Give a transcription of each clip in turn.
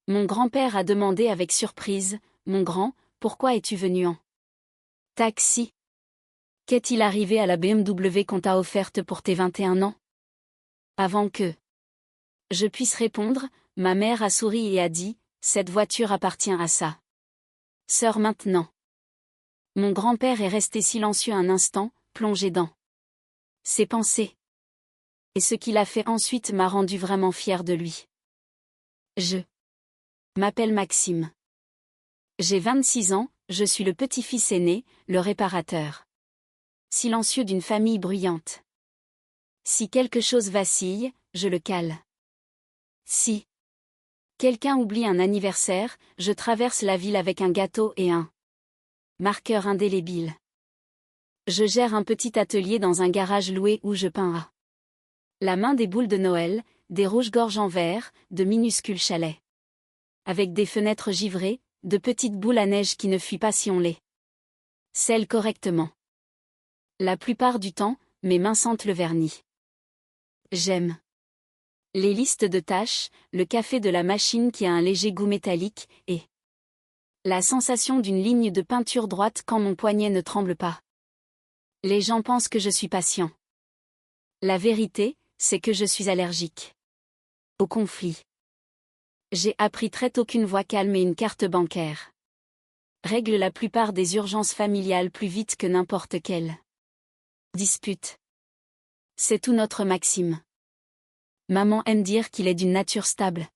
Mon grand-père a demandé avec surprise, « Mon grand, pourquoi es-tu venu en taxi? Qu'est-il arrivé à la BMW qu'on t'a offerte pour tes 21 ans ?» Avant que je puisse répondre, ma mère a souri et a dit, « Cette voiture appartient à sa sœur maintenant. » Mon grand-père est resté silencieux un instant, plongé dans ses pensées. Et ce qu'il a fait ensuite m'a rendu vraiment fier de lui. Je m'appelle Maxime. J'ai 26 ans, je suis le petit-fils aîné, le réparateur silencieux d'une famille bruyante. Si quelque chose vacille, je le cale. Si quelqu'un oublie un anniversaire, je traverse la ville avec un gâteau et un marqueur indélébile. Je gère un petit atelier dans un garage loué où je peins à la main des boules de Noël, des rouges-gorges en verre, de minuscules chalets. Avec des fenêtres givrées, de petites boules à neige qui ne fuient pas si on les scelle correctement. La plupart du temps, mes mains sentent le vernis. J'aime les listes de tâches, le café de la machine qui a un léger goût métallique, et la sensation d'une ligne de peinture droite quand mon poignet ne tremble pas. Les gens pensent que je suis patient. La vérité, c'est que je suis allergique au conflit. J'ai appris très tôt qu'une voix calme et une carte bancaire règlent la plupart des urgences familiales plus vite que n'importe quelle dispute. C'est tout notre Maxime. Maman aime dire qu'il est d'une nature stable.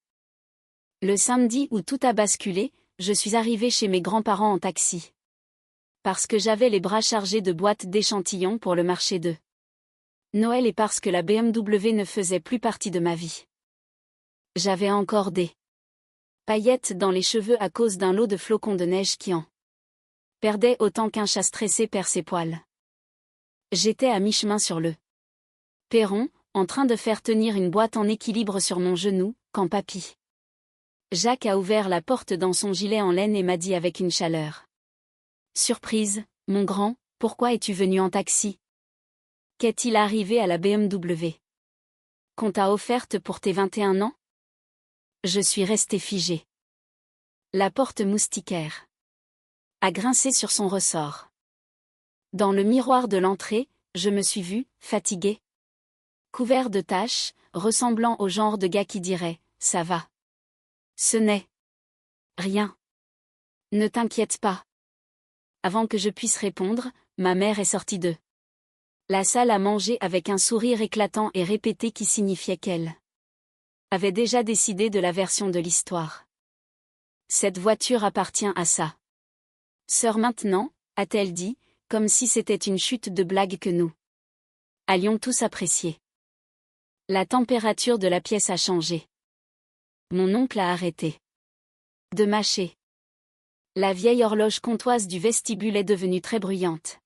Le samedi où tout a basculé, je suis arrivée chez mes grands-parents en taxi. Parce que j'avais les bras chargés de boîtes d'échantillons pour le marché de Noël et parce que la BMW ne faisait plus partie de ma vie. J'avais encore des paillettes dans les cheveux à cause d'un lot de flocons de neige qui en perdait autant qu'un chat stressé perd ses poils. J'étais à mi-chemin sur le perron, en train de faire tenir une boîte en équilibre sur mon genou, quand papy Jacques a ouvert la porte dans son gilet en laine et m'a dit avec une chaleur surprise, « Mon grand, pourquoi es-tu venu en taxi? Qu'est-il arrivé à la BMW qu'on t'a offerte pour tes 21 ans ?» Je suis restée figée. La porte moustiquaire a grincé sur son ressort. Dans le miroir de l'entrée, je me suis vue, fatiguée, couvert de taches, ressemblant au genre de gars qui dirait « Ça va. Ce n'est rien. Ne t'inquiète pas. » Avant que je puisse répondre, ma mère est sortie de la salle à manger avec un sourire éclatant et répété qui signifiait qu'elle avait déjà décidé de la version de l'histoire. Cette voiture appartient à sa sœur maintenant, a-t-elle dit, comme si c'était une chute de blague que nous allions tous apprécier. La température de la pièce a changé. Mon oncle a arrêté de mâcher. La vieille horloge comtoise du vestibule est devenue très bruyante.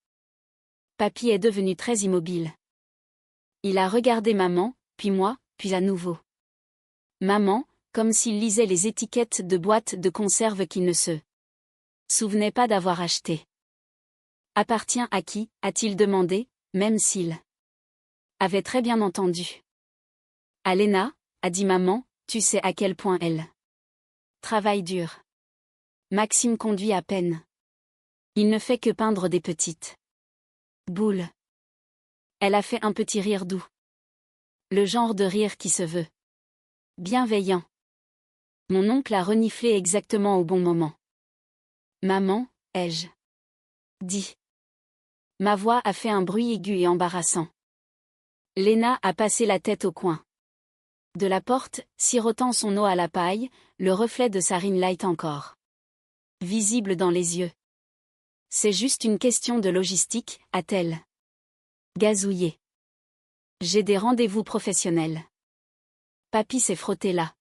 Papy est devenu très immobile. Il a regardé maman, puis moi, puis à nouveau maman, comme s'il lisait les étiquettes de boîtes de conserve qu'il ne se souvenait pas d'avoir achetées. Appartient à qui, a-t-il demandé, même s'il avait très bien entendu. À Léna, a dit maman, tu sais à quel point elle travaille dur. Maxime conduit à peine. Il ne fait que peindre des petites boules. Elle a fait un petit rire doux. Le genre de rire qui se veut bienveillant. Mon oncle a reniflé exactement au bon moment. Maman, ai-je dit. Ma voix a fait un bruit aigu et embarrassant. Léna a passé la tête au coin de la porte, sirotant son eau à la paille, le reflet de sa ring light encore visible dans les yeux. C'est juste une question de logistique, a-t-elle gazouillé. J'ai des rendez-vous professionnels. Papy s'est frotté la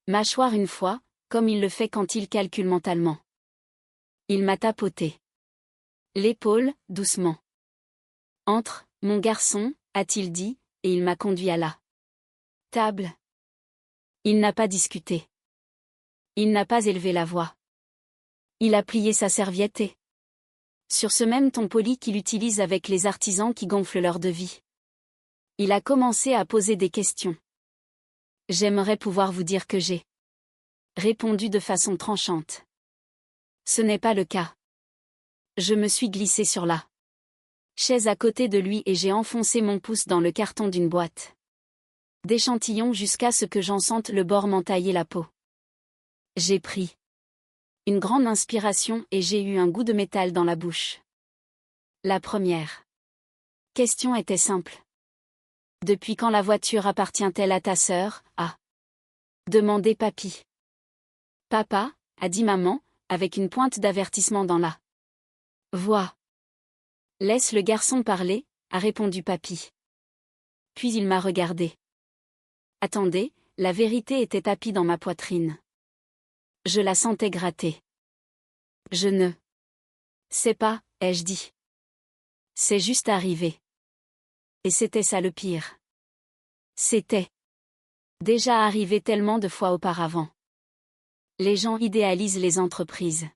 mâchoire une fois, comme il le fait quand il calcule mentalement. Il m'a tapoté l'épaule, doucement. Entre, mon garçon, a-t-il dit, et il m'a conduit à la table. Il n'a pas discuté. Il n'a pas élevé la voix. Il a plié sa serviette et sur ce même ton poli qu'il utilise avec les artisans qui gonflent leur devis. Il a commencé à poser des questions. J'aimerais pouvoir vous dire que j'ai Répondu de façon tranchante. Ce n'est pas le cas. Je me suis glissé sur la chaise à côté de lui et j'ai enfoncé mon pouce dans le carton d'une boîte d'échantillons jusqu'à ce que j'en sente le bord m'entailler la peau. J'ai pris une grande inspiration et j'ai eu un goût de métal dans la bouche. La première question était simple. Depuis quand la voiture appartient-elle à ta sœur, a demandé papy. Papa, a dit maman, avec une pointe d'avertissement dans la voix. Laisse le garçon parler, a répondu papy. Puis il m'a regardé. Attendez, la vérité était tapie dans ma poitrine. Je la sentais gratter. Je ne sais pas, ai-je dit. C'est juste arrivé. Et c'était ça le pire. C'était déjà arrivé tellement de fois auparavant. Les gens idéalisent les entreprises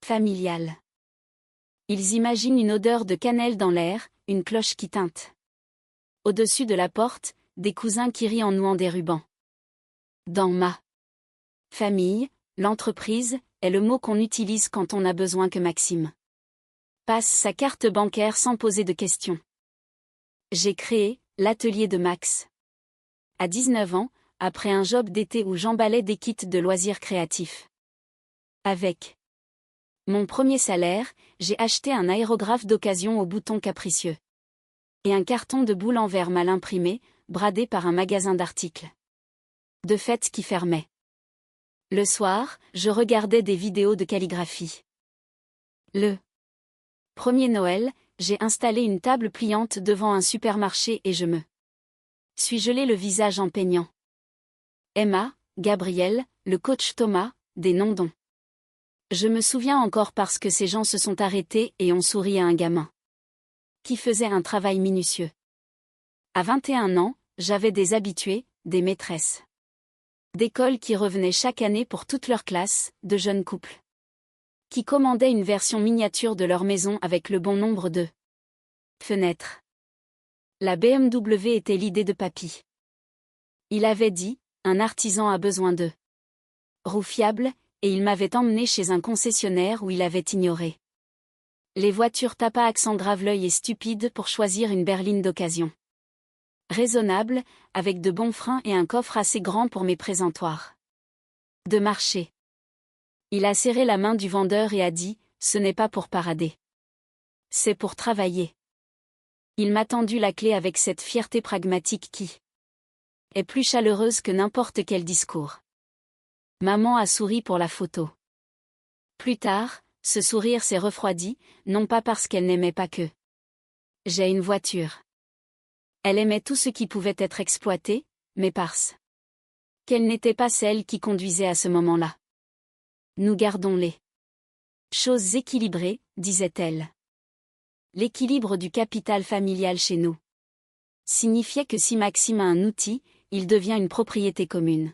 familiales. Ils imaginent une odeur de cannelle dans l'air, une cloche qui tinte au-dessus de la porte, des cousins qui rient en nouant des rubans. Dans ma famille, l'entreprise est le mot qu'on utilise quand on a besoin que Maxime passe sa carte bancaire sans poser de questions. J'ai créé l'atelier de Max. À 19 ans, après un job d'été où j'emballais des kits de loisirs créatifs. Avec mon premier salaire, j'ai acheté un aérographe d'occasion au bouton capricieux. Et un carton de boules en verre mal imprimé, bradé par un magasin d'articles de fête qui fermait. Le soir, je regardais des vidéos de calligraphie. Le premier Noël, j'ai installé une table pliante devant un supermarché et je me suis gelé le visage en peignant. Emma, Gabriel, le coach Thomas, des noms-dons. Je me souviens encore parce que ces gens se sont arrêtés et ont souri à un gamin qui faisait un travail minutieux. À 21 ans, j'avais des habitués, des maîtresses d'école qui revenaient chaque année pour toute leur classe, de jeunes couples qui commandaient une version miniature de leur maison avec le bon nombre de fenêtres. La BMW était l'idée de papy. Il avait dit, un artisan a besoin de roues fiables, et il m'avait emmené chez un concessionnaire où il avait ignoré les voitures tapa accent grave l'œil et stupide pour choisir une berline d'occasion. Raisonnable, avec de bons freins et un coffre assez grand pour mes présentoirs de marché. Il a serré la main du vendeur et a dit, ce n'est pas pour parader. C'est pour travailler. Il m'a tendu la clé avec cette fierté pragmatique qui est plus chaleureuse que n'importe quel discours. Maman a souri pour la photo. Plus tard, ce sourire s'est refroidi, non pas parce qu'elle n'aimait pas que j'ai une voiture. Elle aimait tout ce qui pouvait être exploité, mais parce qu'elle n'était pas celle qui conduisait à ce moment-là. Nous gardons les choses équilibrées, disait-elle. L'équilibre du capital familial chez nous signifiait que si Maxime a un outil, il devient une propriété commune.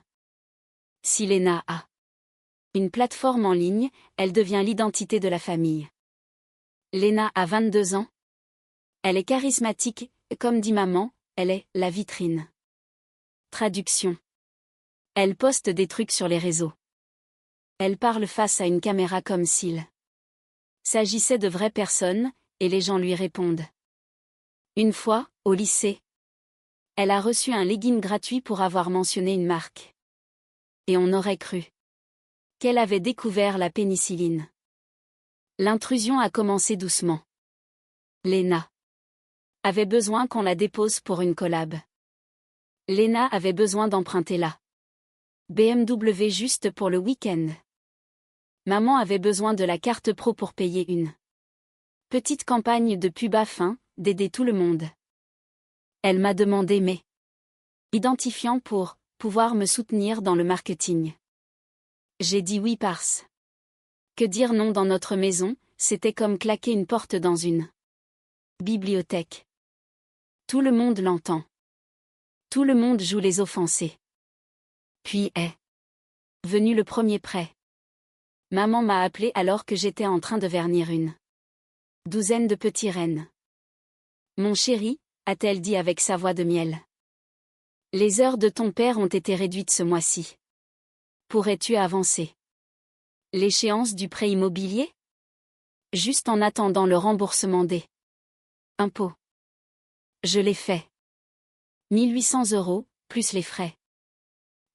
Si Léna a une plateforme en ligne, elle devient l'identité de la famille. Léna a 22 ans. Elle est charismatique, comme dit maman, elle est la vitrine. Traduction. Elle poste des trucs sur les réseaux. Elle parle face à une caméra comme s'il s'agissait de vraies personnes, et les gens lui répondent. Une fois, au lycée, elle a reçu un legging gratuit pour avoir mentionné une marque. Et on aurait cru qu'elle avait découvert la pénicilline. L'intrusion a commencé doucement. Léna avait besoin qu'on la dépose pour une collab. Léna avait besoin d'emprunter la BMW juste pour le week-end. Maman avait besoin de la carte pro pour payer une petite campagne de pub afin d'aider tout le monde. Elle m'a demandé mes identifiants pour pouvoir me soutenir dans le marketing. J'ai dit oui parce que dire non dans notre maison, c'était comme claquer une porte dans une bibliothèque. Tout le monde l'entend. Tout le monde joue les offensés. Puis est venu le premier prêt. Maman m'a appelé alors que j'étais en train de vernir une douzaine de petits rennes. Mon chéri, a-t-elle dit avec sa voix de miel. Les heures de ton père ont été réduites ce mois-ci. Pourrais-tu avancer l'échéance du prêt immobilier? Juste en attendant le remboursement des impôts. Je l'ai fait. 1800 €, plus les frais.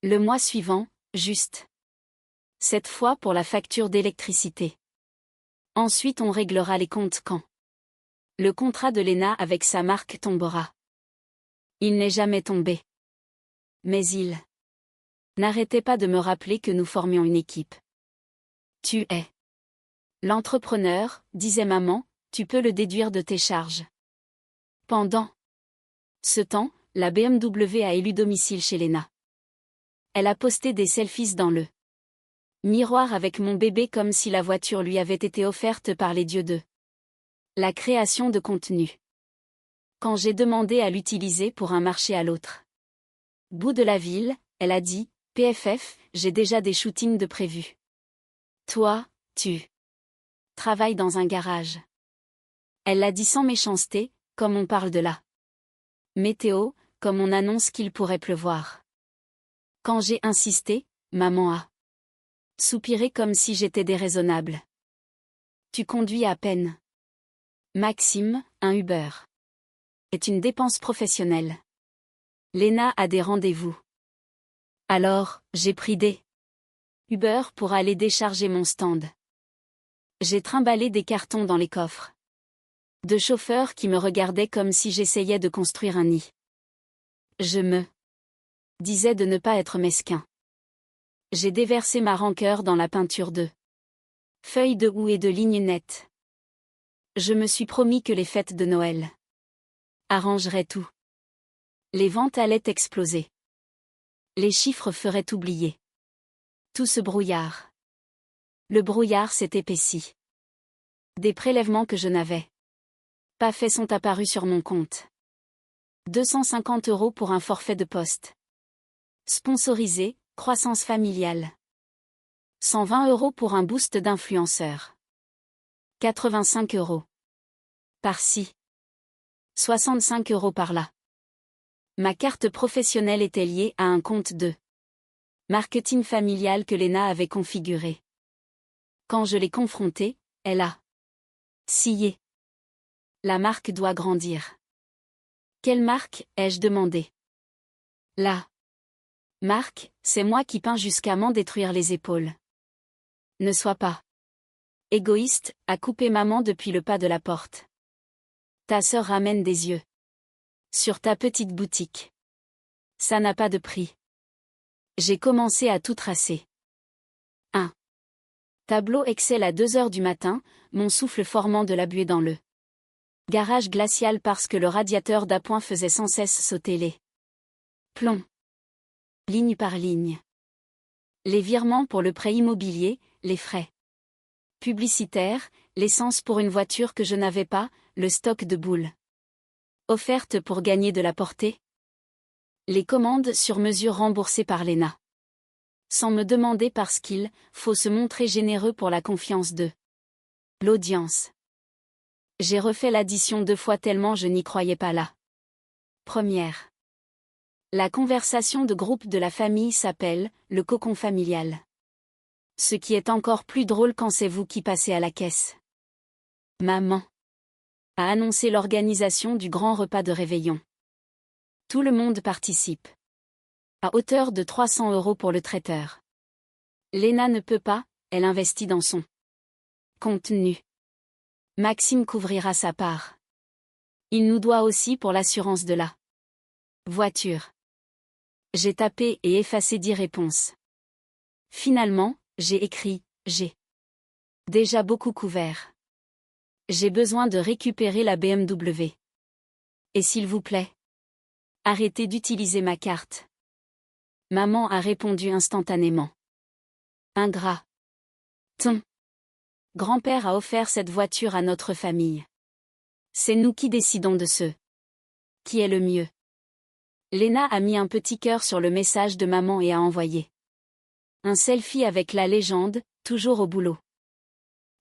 Le mois suivant, juste. Cette fois pour la facture d'électricité. Ensuite on réglera les comptes quand le contrat de Léna avec sa marque tombera. Il n'est jamais tombé. Mais il n'arrêtait pas de me rappeler que nous formions une équipe. Tu es l'entrepreneur, disait maman, tu peux le déduire de tes charges. Pendant ce temps, la BMW a élu domicile chez Léna. Elle a posté des selfies dans le miroir avec mon bébé comme si la voiture lui avait été offerte par les dieux de la création de contenu. Quand j'ai demandé à l'utiliser pour un marché à l'autre bout de la ville, elle a dit, PFF, j'ai déjà des shootings de prévus. Toi, tu travailles dans un garage. Elle l'a dit sans méchanceté, comme on parle de la météo, comme on annonce qu'il pourrait pleuvoir. Quand j'ai insisté, maman a soupiré comme si j'étais déraisonnable. Tu conduis à peine. Maxime, un Uber est une dépense professionnelle. Léna a des rendez-vous. Alors, j'ai pris des Uber pour aller décharger mon stand. J'ai trimballé des cartons dans les coffres de chauffeurs qui me regardaient comme si j'essayais de construire un nid. Je me disais de ne pas être mesquin. J'ai déversé ma rancœur dans la peinture de feuilles de houx et de lignes nettes. Je me suis promis que les fêtes de Noël arrangeraient tout. Les ventes allaient exploser. Les chiffres feraient oublier tout ce brouillard. Le brouillard s'est épaissi. Des prélèvements que je n'avais pas faits sont apparus sur mon compte. 250 € pour un forfait de poste. Sponsorisé, croissance familiale. 120 € pour un boost d'influenceur. 85 €. Par-ci. 65 € par-là. Ma carte professionnelle était liée à un compte de marketing familial que Léna avait configuré. Quand je l'ai confrontée, elle a scié. La marque doit grandir. Quelle marque, ai-je demandé. La marque, c'est moi qui peins jusqu'à m'en détruire les épaules. Ne sois pas égoïste, a coupé maman depuis le pas de la porte. Ta sœur ramène des yeux sur ta petite boutique. Ça n'a pas de prix. J'ai commencé à tout tracer. 1. Tableau Excel à 2 heures du matin, mon souffle formant de la buée dans le garage glacial parce que le radiateur d'appoint faisait sans cesse sauter les plombs. Ligne par ligne. Les virements pour le prêt immobilier, les frais publicitaires, l'essence pour une voiture que je n'avais pas, le stock de boules offerte pour gagner de la portée. Les commandes sur mesure remboursées par Léna. Sans me demander parce qu'il faut se montrer généreux pour la confiance de l'audience. J'ai refait l'addition 2 fois tellement je n'y croyais pas là. Première. La conversation de groupe de la famille s'appelle le cocon familial. Ce qui est encore plus drôle quand c'est vous qui passez à la caisse. Maman a annoncé l'organisation du grand repas de réveillon. Tout le monde participe. À hauteur de 300 € pour le traiteur. Léna ne peut pas, elle investit dans son contenu. Maxime couvrira sa part. Il nous doit aussi pour l'assurance de la voiture. J'ai tapé et effacé 10 réponses. Finalement, j'ai écrit, j'ai déjà beaucoup couvert. J'ai besoin de récupérer la BMW. Et s'il vous plaît, arrêtez d'utiliser ma carte. Maman a répondu instantanément. Ingrat. Ton grand-père a offert cette voiture à notre famille. C'est nous qui décidons de ce qui est le mieux. Léna a mis un petit cœur sur le message de maman et a envoyé un selfie avec la légende, toujours au boulot.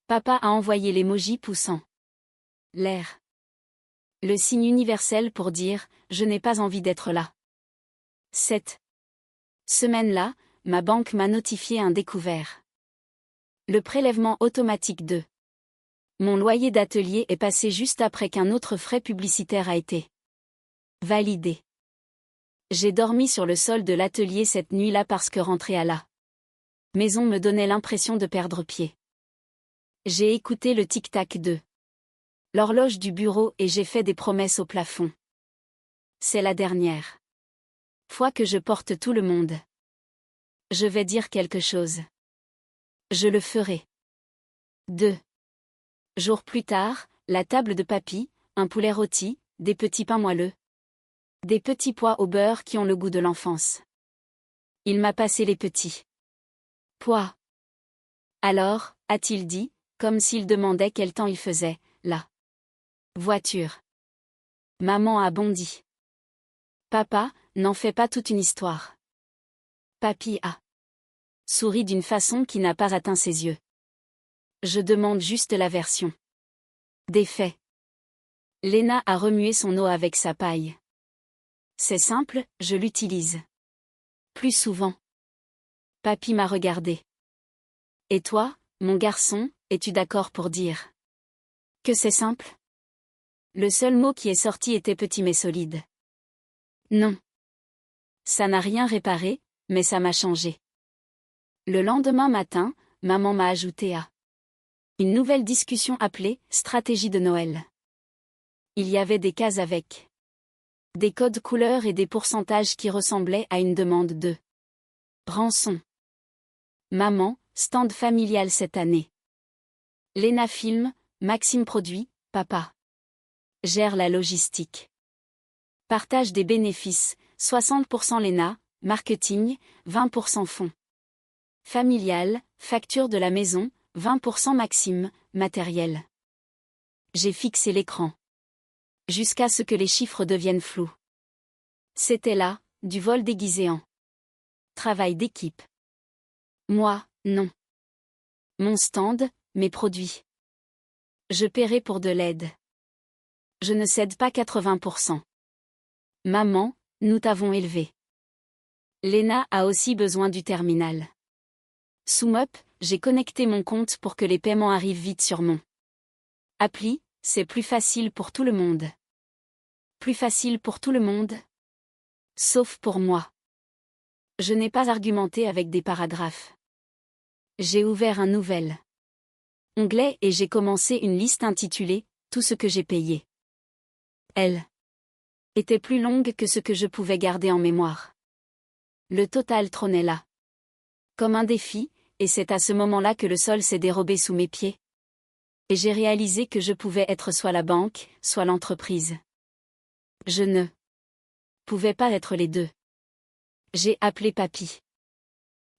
Papa a envoyé l'emoji poussant l'air. Le signe universel pour dire « Je n'ai pas envie d'être là ». Cette semaine-là, ma banque m'a notifié un découvert. Le prélèvement automatique de mon loyer d'atelier est passé juste après qu'un autre frais publicitaire a été validé. J'ai dormi sur le sol de l'atelier cette nuit-là parce que rentrer à la maison me donnait l'impression de perdre pied. J'ai écouté le tic-tac de l'horloge du bureau et j'ai fait des promesses au plafond. C'est la dernière fois que je porte tout le monde. Je vais dire quelque chose. Je le ferai. 2 jours plus tard, la table de papy, un poulet rôti, des petits pains moelleux. Des petits pois au beurre qui ont le goût de l'enfance. Il m'a passé les petits pois. Alors, a-t-il dit, comme s'il demandait quel temps il faisait, la voiture. Maman a bondi. Papa, n'en fais pas toute une histoire. Papy a souri d'une façon qui n'a pas atteint ses yeux. Je demande juste la version des faits. Léna a remué son eau avec sa paille. C'est simple, je l'utilise plus souvent. Papy m'a regardé. Et toi, mon garçon, es-tu d'accord pour dire que c'est simple? Le seul mot qui est sorti était petit mais solide. Non. Ça n'a rien réparé, mais ça m'a changé. Le lendemain matin, maman m'a ajouté à une nouvelle discussion appelée « Stratégie de Noël ». Il y avait des cases avec des codes couleurs et des pourcentages qui ressemblaient à une demande de rançon. Maman, stand familial cette année. Léna filme, Maxime produit, papa gère la logistique. Partage des bénéfices, 60% Léna, marketing, 20% fonds. Familial, facture de la maison, 20% Maxime, matériel. J'ai fixé l'écran. Jusqu'à ce que les chiffres deviennent flous. C'était là, du vol déguisé en travail d'équipe. Moi, non. Mon stand, mes produits. Je paierai pour de l'aide. Je ne cède pas 80%. Maman, nous t'avons élevé. Léna a aussi besoin du terminal. SumUp, j'ai connecté mon compte pour que les paiements arrivent vite sur mon appli, c'est plus facile pour tout le monde. Plus facile pour tout le monde? Sauf pour moi. Je n'ai pas argumenté avec des paragraphes. J'ai ouvert un nouvel onglet et j'ai commencé une liste intitulée « Tout ce que j'ai payé ». Elle était plus longue que ce que je pouvais garder en mémoire. Le total trônait là. Comme un défi, et c'est à ce moment-là que le sol s'est dérobé sous mes pieds. Et j'ai réalisé que je pouvais être soit la banque, soit l'entreprise. Je ne pouvais pas être les deux. J'ai appelé papy.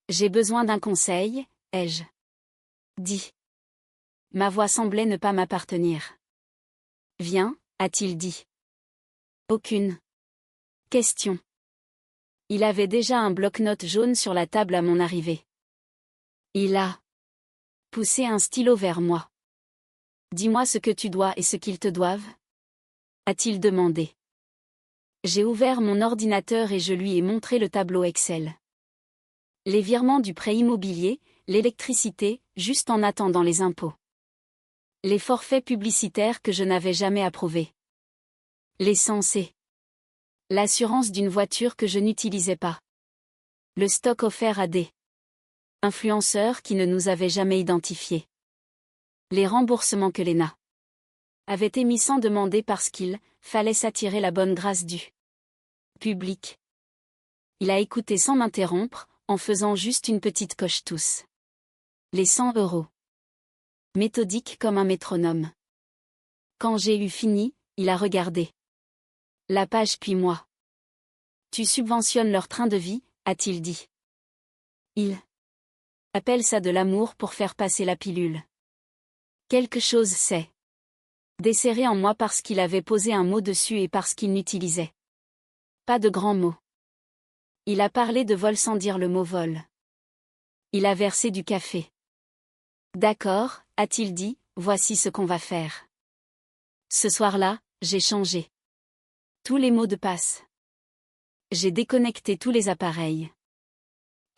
J'ai besoin d'un conseil, ai-je dit. Ma voix semblait ne pas m'appartenir. Viens, a-t-il dit. Aucune question. Il avait déjà un bloc-notes jaune sur la table à mon arrivée. Il a poussé un stylo vers moi. Dis-moi ce que tu dois et ce qu'ils te doivent, a-t-il demandé. J'ai ouvert mon ordinateur et je lui ai montré le tableau Excel. Les virements du prêt immobilier, l'électricité, juste en attendant les impôts. Les forfaits publicitaires que je n'avais jamais approuvés. L'essence et l'assurance d'une voiture que je n'utilisais pas. Le stock offert à des influenceurs qui ne nous avaient jamais identifiés. Les remboursements que Léna avait émis sans demander parce qu'il fallait s'attirer la bonne grâce du public. Il a écouté sans m'interrompre, en faisant juste une petite coche tous. Les 100 €. Méthodique comme un métronome. Quand j'ai eu fini, il a regardé la page puis moi. Tu subventionnes leur train de vie, a-t-il dit. Il appelle ça de l'amour pour faire passer la pilule. Quelque chose s'est desserré en moi parce qu'il avait posé un mot dessus et parce qu'il n'utilisait pas de grands mots. Il a parlé de vol sans dire le mot vol. Il a versé du café. D'accord, a-t-il dit, voici ce qu'on va faire. Ce soir-là, j'ai changé tous les mots de passe. J'ai déconnecté tous les appareils.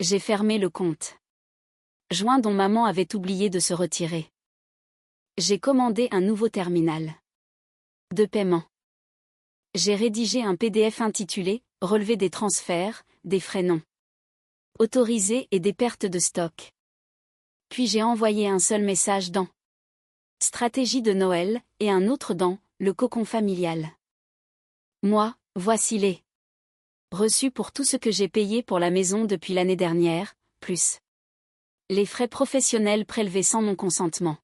J'ai fermé le compte joint dont maman avait oublié de se retirer. J'ai commandé un nouveau terminal de paiement. J'ai rédigé un PDF intitulé « Relevé des transferts, des frais non autorisés et des pertes de stock ». Puis j'ai envoyé un seul message dans « Stratégie de Noël » et un autre dans « Le cocon familial ». Moi, voici les reçus pour tout ce que j'ai payé pour la maison depuis l'année dernière, plus les frais professionnels prélevés sans mon consentement.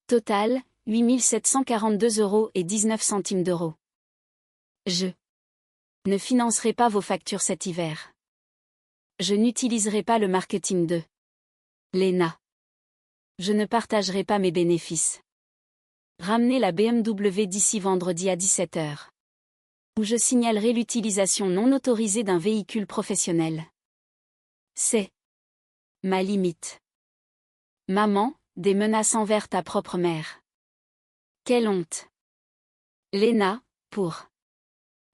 Total, 8 742,19 €. Je ne financerai pas vos factures cet hiver. Je n'utiliserai pas le marketing de Lena. Je ne partagerai pas mes bénéfices. Ramenez la BMW d'ici vendredi à 17 h. Où je signalerai l'utilisation non autorisée d'un véhicule professionnel. C'est ma limite. Maman, des menaces envers ta propre mère. Quelle honte. Lena, pour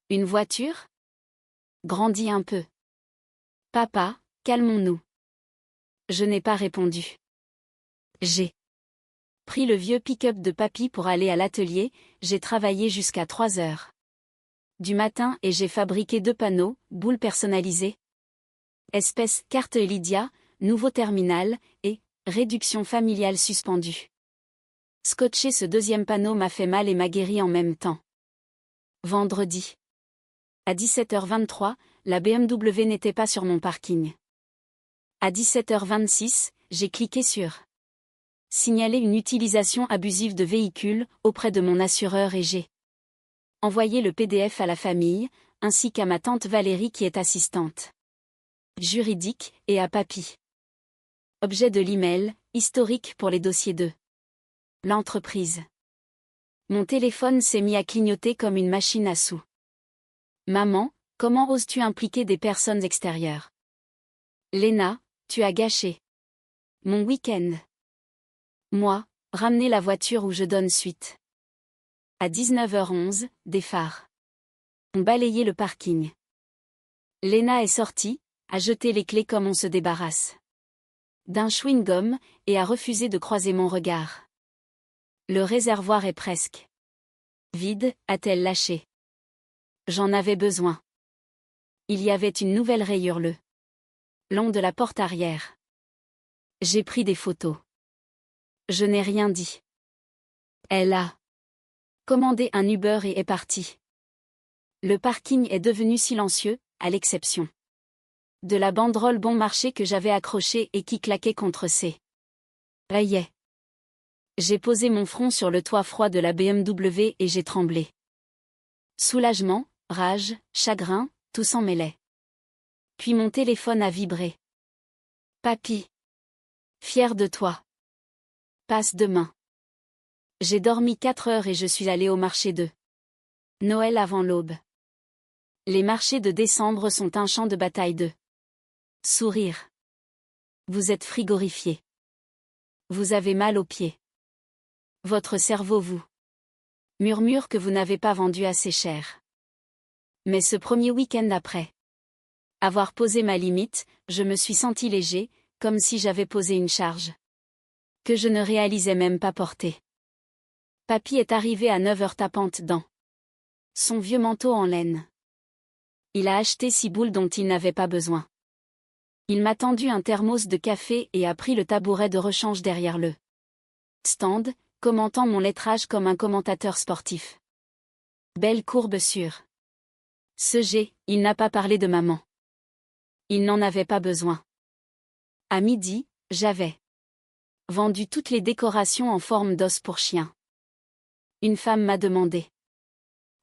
une voiture? Grandis un peu. Papa, calmons-nous. Je n'ai pas répondu. J'ai pris le vieux pick-up de papy pour aller à l'atelier, j'ai travaillé jusqu'à 3 h du matin et j'ai fabriqué 2 panneaux, boules personnalisées. Espèce carte Lydia, nouveau terminal, et réduction familiale suspendue. Scotcher ce deuxième panneau m'a fait mal et m'a guéri en même temps. Vendredi. À 17h23, la BMW n'était pas sur mon parking. À 17h26, j'ai cliqué sur signaler une utilisation abusive de véhicule auprès de mon assureur et j'ai envoyé le PDF à la famille, ainsi qu'à ma tante Valérie qui est assistante juridique, et à papy. Objet de l'email, historique pour les dossiers de l'entreprise. Mon téléphone s'est mis à clignoter comme une machine à sous. Maman, comment oses-tu impliquer des personnes extérieures? Lena, tu as gâché mon week-end. Moi, ramener la voiture où je donne suite. À 19h11, des phares ont balayé le parking. Lena est sortie, a jeté les clés comme on se débarrasse d'un chewing-gum, et a refusé de croiser mon regard. Le réservoir est presque vide, a-t-elle lâché. J'en avais besoin. Il y avait une nouvelle rayure le long de la porte arrière. J'ai pris des photos. Je n'ai rien dit. Elle a commandé un Uber et est partie. Le parking est devenu silencieux, à l'exception de la banderole bon marché que j'avais accrochée et qui claquait contre ses rayets. J'ai posé mon front sur le toit froid de la BMW et j'ai tremblé. Soulagement, rage, chagrin, tout s'en mêlait. Puis mon téléphone a vibré. Papy. Fier de toi. Passe demain. J'ai dormi 4 heures et je suis allé au marché de Noël avant l'aube. Les marchés de décembre sont un champ de bataille de sourire. Vous êtes frigorifié. Vous avez mal aux pieds. Votre cerveau vous murmure que vous n'avez pas vendu assez cher. Mais ce premier week-end après avoir posé ma limite, je me suis senti léger, comme si j'avais posé une charge que je ne réalisais même pas porter. Papy est arrivé à 9 h tapante dans son vieux manteau en laine. Il a acheté 6 boules dont il n'avait pas besoin. Il m'a tendu un thermos de café et a pris le tabouret de rechange derrière le stand, commentant mon lettrage comme un commentateur sportif. Belle courbe sur ce G, il n'a pas parlé de maman. Il n'en avait pas besoin. À midi, j'avais vendu toutes les décorations en forme d'os pour chien. Une femme m'a demandé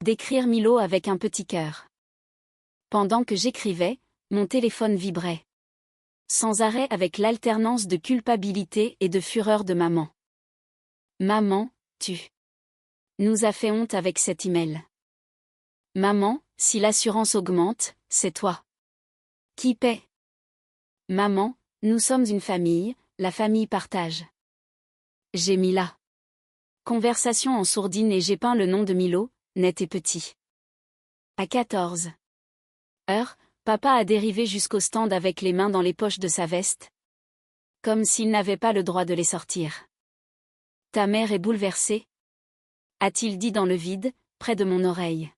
d'écrire Milo avec un petit cœur. Pendant que j'écrivais, mon téléphone vibrait sans arrêt avec l'alternance de culpabilité et de fureur de maman. Maman, tu nous as fait honte avec cet email. Maman, si l'assurance augmente, c'est toi qui paie. Maman, nous sommes une famille, la famille partage. J'ai mis la conversation en sourdine et j'ai peint le nom de Milo, net et petit. À 14 h, Papa a dérivé jusqu'au stand avec les mains dans les poches de sa veste. Comme s'il n'avait pas le droit de les sortir. Ta mère est bouleversée? A-t-il dit dans le vide, près de mon oreille.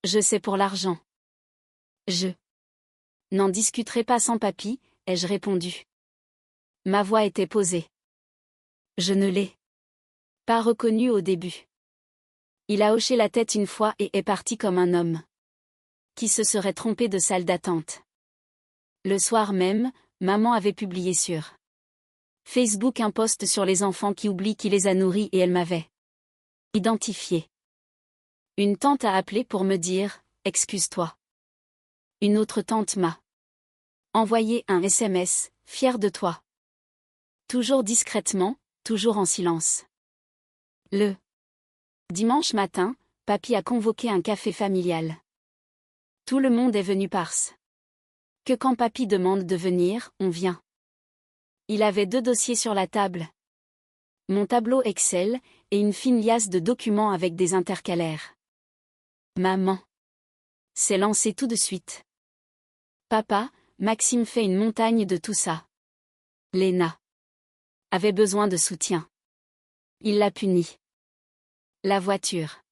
Je sais pour l'argent. Je n'en discuterai pas sans papy, ai-je répondu. Ma voix était posée. Je ne l'ai pas reconnu au début. Il a hoché la tête une fois et est parti comme un homme qui se serait trompé de salle d'attente. Le soir même, maman avait publié sur Facebook un post sur les enfants qui oublient qui les a nourris et elle m'avait identifié. Une tante a appelé pour me dire « Excuse-toi ». Une autre tante m'a envoyé un SMS « Fière de toi ». Toujours discrètement, toujours en silence. Le dimanche matin, papy a convoqué un café familial. Tout le monde est venu parce que quand papy demande de venir, on vient. Il avait 2 dossiers sur la table. Mon tableau Excel et une fine liasse de documents avec des intercalaires. Maman s'est lancée tout de suite. Papa, Maxime fait une montagne de tout ça. Léna avait besoin de soutien. Il l'a punie. La voiture.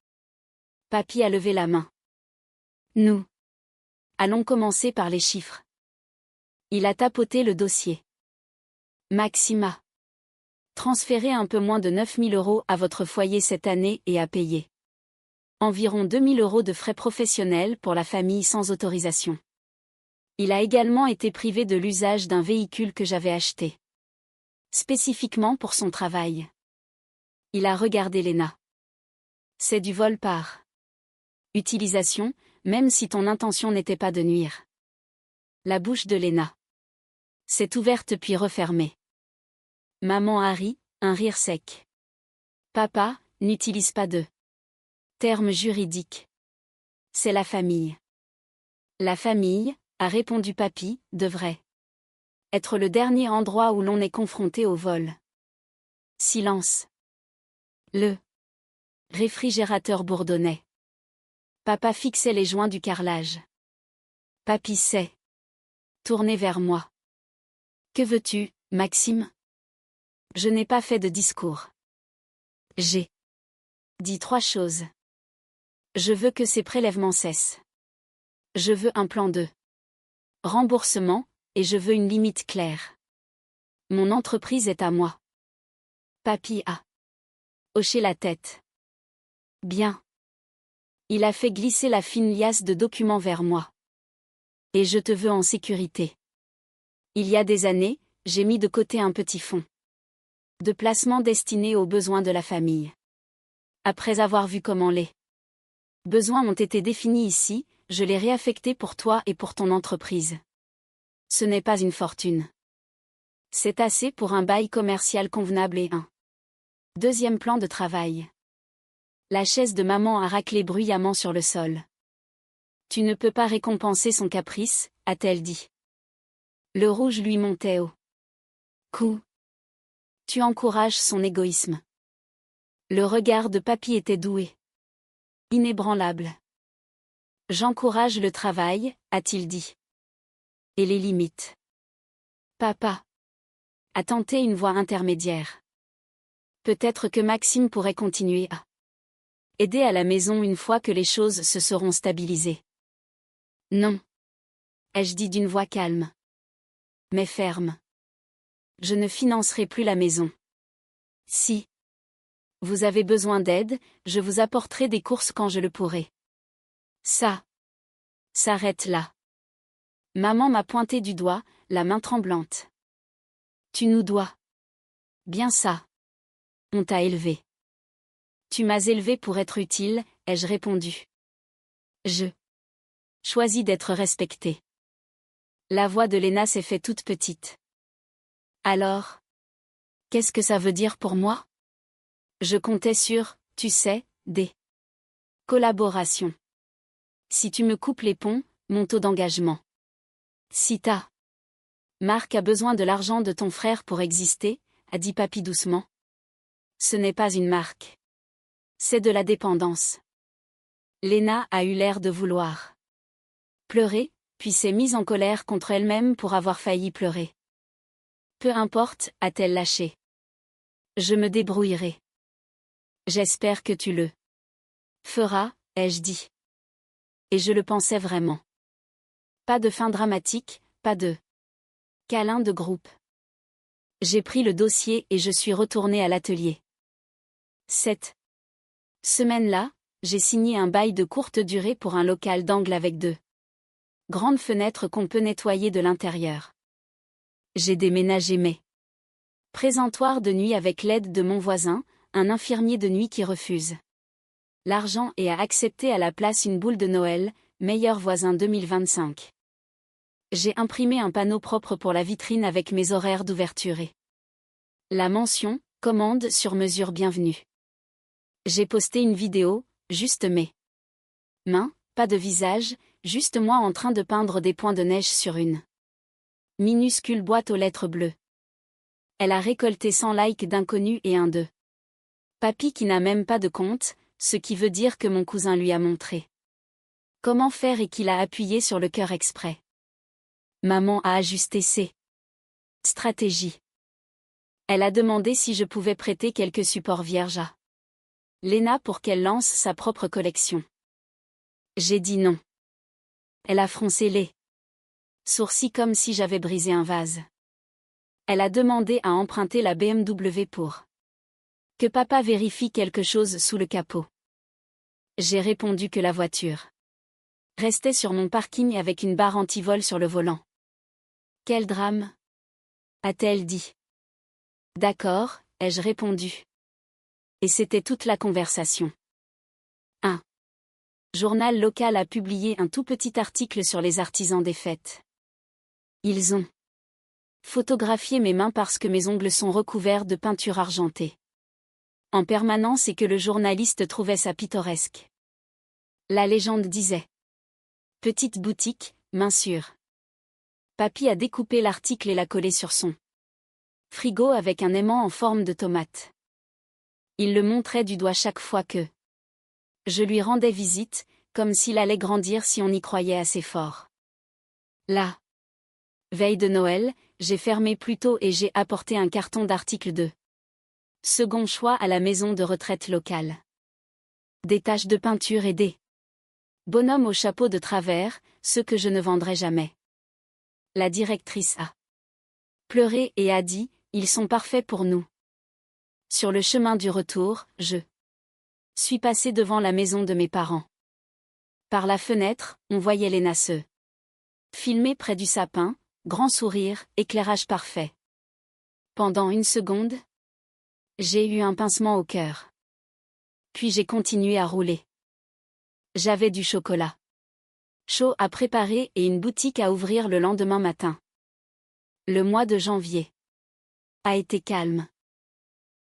Papy a levé la main. Nous allons commencer par les chiffres. Il a tapoté le dossier. Maxime a transféré un peu moins de 9 000 € à votre foyer cette année et a payé environ 2 000 € de frais professionnels pour la famille sans autorisation. Il a également été privé de l'usage d'un véhicule que j'avais acheté spécifiquement pour son travail. Il a regardé Léna. C'est du vol par utilisation, même si ton intention n'était pas de nuire. La bouche de Léna s'est ouverte puis refermée. Maman a ri, un rire sec. Papa, n'utilise pas de termes juridiques. C'est la famille. La famille, a répondu papy, devrait être le dernier endroit où l'on est confronté au vol. Silence. Le réfrigérateur bourdonnait. Papa fixait les joints du carrelage. Papy s'est tourné vers moi. Que veux-tu, Maxime? Je n'ai pas fait de discours. J'ai dit 3 choses. Je veux que ces prélèvements cessent. Je veux un plan de remboursement, et je veux une limite claire. Mon entreprise est à moi. Papy a hoché la tête. Bien. Il a fait glisser la fine liasse de documents vers moi. Et je te veux en sécurité. Il y a des années, j'ai mis de côté un petit fonds de placement destiné aux besoins de la famille. Après avoir vu comment les besoins ont été définis ici, je l'ai réaffecté pour toi et pour ton entreprise. Ce n'est pas une fortune. C'est assez pour un bail commercial convenable et un deuxième plan de travail. La chaise de maman a raclé bruyamment sur le sol. Tu ne peux pas récompenser son caprice, a-t-elle dit. Le rouge lui montait au cou. Tu encourages son égoïsme. Le regard de papy était doué. Inébranlable. J'encourage le travail, a-t-il dit. Et les limites. Papa a tenté une voix intermédiaire. Peut-être que Maxime pourrait continuer à aider à la maison une fois que les choses se seront stabilisées. Non. Ai-je dit d'une voix calme. Mais ferme. Je ne financerai plus la maison. Si vous avez besoin d'aide, je vous apporterai des courses quand je le pourrai. Ça s'arrête là. Maman m'a pointé du doigt, la main tremblante. Tu nous dois. Bien ça. On t'a élevé. Tu m'as élevé pour être utile, ai-je répondu. Je choisis d'être respectée. La voix de Léna s'est fait toute petite. Alors, qu'est-ce que ça veut dire pour moi? Je comptais sur, tu sais, des collaborations. Si tu me coupes les ponts, mon taux d'engagement. Si ta marque a besoin de l'argent de ton frère pour exister, a dit papy doucement. Ce n'est pas une marque. C'est de la dépendance. Léna a eu l'air de vouloir pleurer, puis s'est mise en colère contre elle-même pour avoir failli pleurer. Peu importe, a-t-elle lâché. Je me débrouillerai. J'espère que tu le feras, ai-je dit. Et je le pensais vraiment. Pas de fin dramatique, pas de câlin de groupe. J'ai pris le dossier et je suis retournée à l'atelier. Cette semaine-là, j'ai signé un bail de courte durée pour un local d'angle avec 2 grandes fenêtres qu'on peut nettoyer de l'intérieur. J'ai déménagé mes présentoirs de nuit avec l'aide de mon voisin, un infirmier de nuit qui refuse l'argent et a accepté à la place une boule de Noël, meilleur voisin 2025. J'ai imprimé un panneau propre pour la vitrine avec mes horaires d'ouverture et la mention « Commande sur mesure bienvenue ». J'ai posté une vidéo, juste mes mains, pas de visage, juste moi en train de peindre des points de neige sur une minuscule boîte aux lettres bleues. Elle a récolté 100 likes d'inconnus et un de papy qui n'a même pas de compte, ce qui veut dire que mon cousin lui a montré comment faire et qu'il a appuyé sur le cœur exprès. Maman a ajusté ses stratégies. Elle a demandé si je pouvais prêter quelques supports vierges à Léna pour qu'elle lance sa propre collection. J'ai dit non. Elle a froncé les sourcils comme si j'avais brisé un vase. Elle a demandé à emprunter la BMW pour que papa vérifie quelque chose sous le capot. J'ai répondu que la voiture restait sur mon parking avec une barre anti-vol sur le volant. Quel drame, a-t-elle dit. D'accord, ai-je répondu. Et c'était toute la conversation. Un journal local a publié un tout petit article sur les artisans des fêtes. Ils ont photographié mes mains parce que mes ongles sont recouverts de peinture argentée en permanence et que le journaliste trouvait ça pittoresque. La légende disait « Petite boutique, main sûre ». Papy a découpé l'article et l'a collé sur son frigo avec un aimant en forme de tomate. Il le montrait du doigt chaque fois que je lui rendais visite, comme s'il allait grandir si on y croyait assez fort. La veille de Noël, j'ai fermé plus tôt et j'ai apporté un carton d'articles de second choix à la maison de retraite locale. Des taches de peinture et des bonhommes au chapeau de travers, ceux que je ne vendrai jamais. La directrice a pleuré et a dit « Ils sont parfaits pour nous ». Sur le chemin du retour, je suis passée devant la maison de mes parents. Par la fenêtre, on voyait Léna se filmer près du sapin, grand sourire, éclairage parfait. Pendant une seconde, j'ai eu un pincement au cœur. Puis j'ai continué à rouler. J'avais du chocolat chaud à préparer et une boutique à ouvrir le lendemain matin. Le mois de janvier a été calme.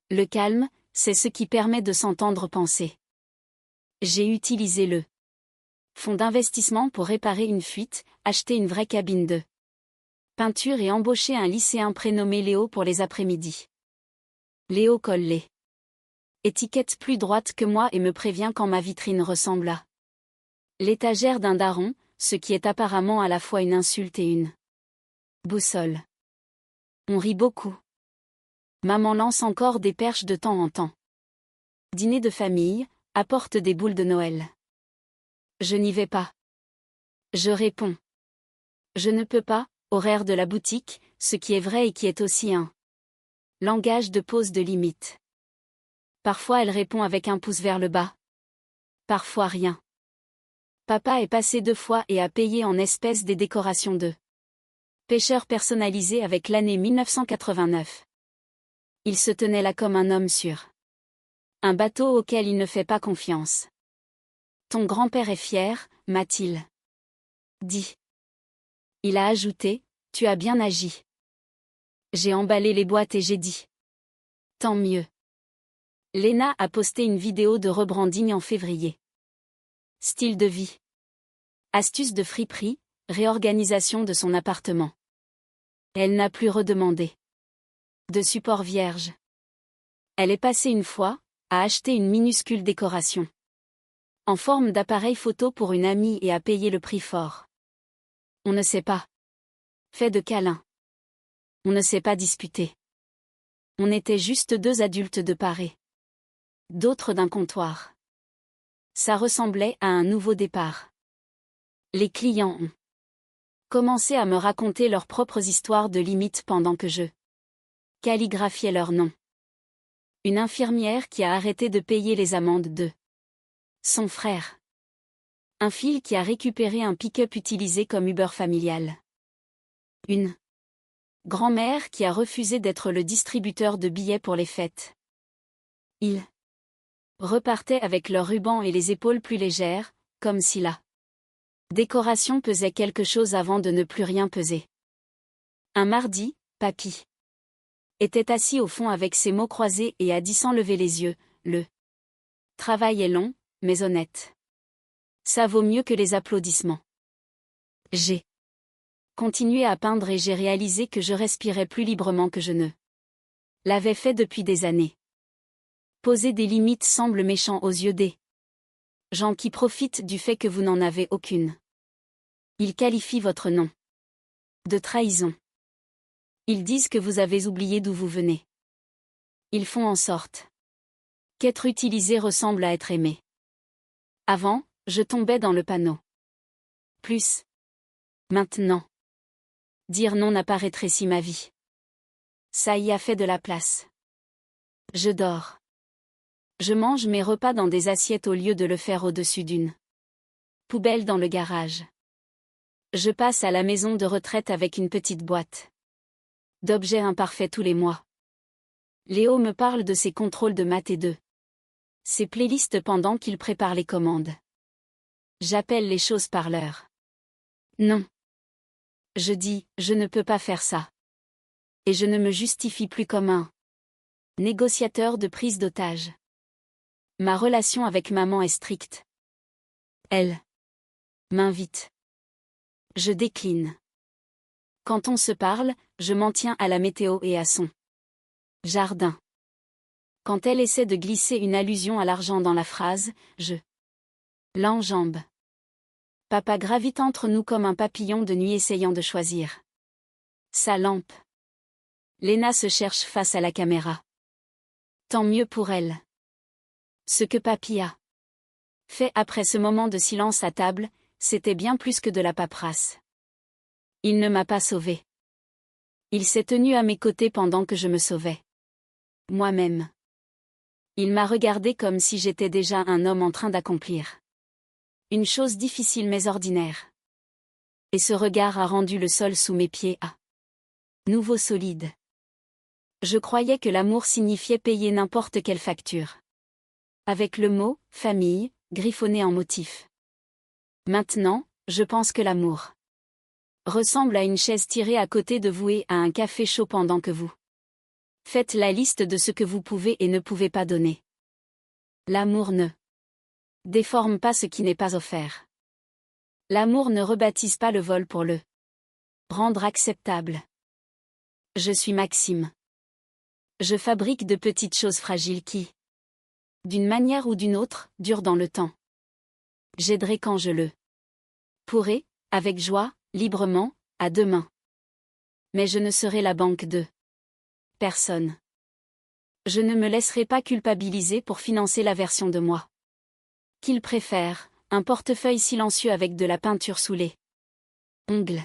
Le calme, c'est ce qui permet de s'entendre penser. J'ai utilisé le fonds d'investissement pour réparer une fuite, acheter une vraie cabine de peinture et embaucher un lycéen prénommé Léo pour les après-midi. Léo colle les étiquettes plus droite que moi et me prévient quand ma vitrine ressemble à l'étagère d'un daron, ce qui est apparemment à la fois une insulte et une boussole. On rit beaucoup. Maman lance encore des perches de temps en temps. Dîner de famille, apporte des boules de Noël. Je n'y vais pas. Je réponds. Je ne peux pas, horaire de la boutique, ce qui est vrai et qui est aussi un langage de pose de limite. Parfois elle répond avec un pouce vers le bas. Parfois rien. Papa est passé 2 fois et a payé en espèces des décorations de pêcheurs personnalisées avec l'année 1989. Il se tenait là comme un homme sur un bateau auquel il ne fait pas confiance. Ton grand-père est fier, m'a-t-il dit. Il a ajouté, tu as bien agi. J'ai emballé les boîtes et j'ai dit. Tant mieux. Léna a posté une vidéo de rebranding en février. Style de vie. Astuce de friperie, réorganisation de son appartement. Elle n'a plus redemandé de support vierge. Elle est passée une fois, à acheter une minuscule décoration en forme d'appareil photo pour une amie et a payé le prix fort. On ne sait pas. Fait de câlins. On ne s'est pas disputé. On était juste deux adultes de parée. D'autres d'un comptoir. Ça ressemblait à un nouveau départ. Les clients ont commencé à me raconter leurs propres histoires de limites pendant que je calligraphiais leurs noms. Une infirmière qui a arrêté de payer les amendes de son frère. Un fil qui a récupéré un pick-up utilisé comme Uber familial. Une grand-mère qui a refusé d'être le distributeur de billets pour les fêtes. Ils repartaient avec leurs rubans et les épaules plus légères, comme si la décoration pesait quelque chose avant de ne plus rien peser. Un mardi, papy était assis au fond avec ses mots croisés et a dit sans lever les yeux, le travail est long, mais honnête. Ça vaut mieux que les applaudissements. J'ai continué à peindre et j'ai réalisé que je respirais plus librement que je ne l'avais fait depuis des années. Poser des limites semble méchant aux yeux des gens qui profitent du fait que vous n'en avez aucune. Ils qualifient votre nom de trahison. Ils disent que vous avez oublié d'où vous venez. Ils font en sorte qu'être utilisé ressemble à être aimé. Avant, je tombais dans le panneau. Plus. Maintenant. Dire non n'a pas rétréci ma vie. Ça y a fait de la place. Je dors. Je mange mes repas dans des assiettes au lieu de le faire au-dessus d'une poubelle dans le garage. Je passe à la maison de retraite avec une petite boîte d'objets imparfaits tous les mois. Léo me parle de ses contrôles de maths et de ses playlists pendant qu'il prépare les commandes. J'appelle les choses par leur nom. Je dis, je ne peux pas faire ça. Et je ne me justifie plus comme un négociateur de prise d'otage. Ma relation avec maman est stricte. Elle m'invite. Je décline. Quand on se parle, je m'en tiens à la météo et à son jardin. Quand elle essaie de glisser une allusion à l'argent dans la phrase, je l'enjambe. Papa gravite entre nous comme un papillon de nuit essayant de choisir sa lampe. Léna se cherche face à la caméra. Tant mieux pour elle. Ce que papy a fait après ce moment de silence à table, c'était bien plus que de la paperasse. Il ne m'a pas sauvée. Il s'est tenu à mes côtés pendant que je me sauvais moi-même. Il m'a regardé comme si j'étais déjà un homme en train d'accomplir une chose difficile mais ordinaire. Et ce regard a rendu le sol sous mes pieds à nouveau solide. Je croyais que l'amour signifiait payer n'importe quelle facture. Avec le mot « famille » griffonné en motif. Maintenant, je pense que l'amour ressemble à une chaise tirée à côté de vous et à un café chaud pendant que vous faites la liste de ce que vous pouvez et ne pouvez pas donner. L'amour ne déforme pas ce qui n'est pas offert. L'amour ne rebaptise pas le vol pour le rendre acceptable. Je suis Maxime. Je fabrique de petites choses fragiles qui, d'une manière ou d'une autre, durent dans le temps. J'aiderai quand je le pourrai, avec joie, librement, à deux mains. Mais je ne serai la banque de personne. Je ne me laisserai pas culpabiliser pour financer la version de moi qu'il préfère, un portefeuille silencieux avec de la peinture sous les ongles.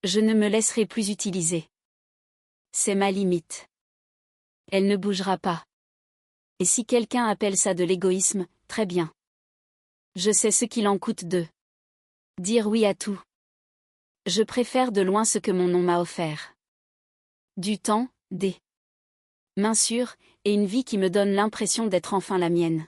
Je ne me laisserai plus utiliser. C'est ma limite. Elle ne bougera pas. Et si quelqu'un appelle ça de l'égoïsme, très bien. Je sais ce qu'il en coûte de dire oui à tout. Je préfère de loin ce que mon nom m'a offert. Du temps, des mains sûres, et une vie qui me donne l'impression d'être enfin la mienne.